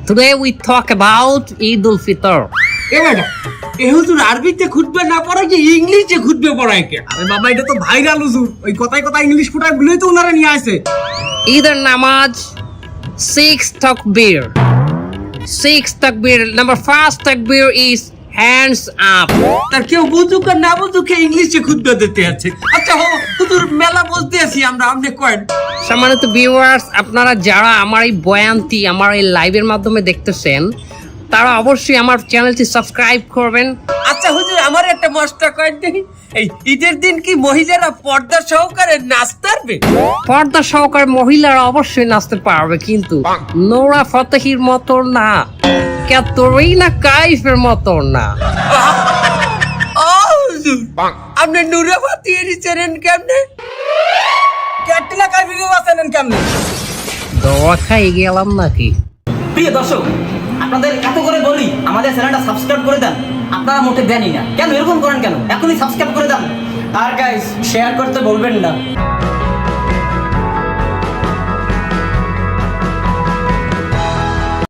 Today we talk about Eid al-Fitr. এ madam এ হুজুর আরবিতে খুতবা না পড়ায় যে ইংলিশে খুতবে পড়ায় কে? আরে বাবা এটা তো ভাইরাল হুজুর, ওই কথায় কথা ইংলিশ ফুটায় বলেই তো ওনারা নিয়ে আসে। Either namaz, 6 takbir. 6 takbir. Number first takbir is hands up. তার কেউ বুঝুক আর না বুঝুক ইংলিশে খুতবা দিতে আছে। আচ্ছা হুজুর মেলা বলতে আছি আমরা, আপনি কয়েন। সম্মানিত ভিউয়ার্স, আপনারা যারা আমার এই বয়ানটি আমার এই লাইভের মাধ্যমে দেখতেছেন তারা অবশ্যই আমার চ্যানেলটি সাবস্ক্রাইব করবেন। আচ্ছা হুজুর আমার একটা মস্তা কয়েন দেখি, এই ঈদের দিন কি মহিলারা পর্দা সহকারে নাচতে পারবে? পর্দা সহকারে মহিলারা অবশ্যই নাচতে পারবে, কিন্তু নোরা ফতেহির মতো না, ক্যাটরিনা কাইফের মতো না। ও হুজুর আপনি নুরাবাতি এরিছেন কেমনে? ক্যাটরিনা কাইফকে বাঁচালেন কেমনে? দোয়া খাই গেলাম নাকি? প্রিয় দর্শক, আপনাদের এত করে বলি আমাদের চ্যানেলটা সাবস্ক্রাইব করে দেন, আপনারা মোটে দেনই না। কেন এরকম করেন কেন? এখনই সাবস্ক্রাইব করে দেন। আর গাইস শেয়ার করতে বলবেন না।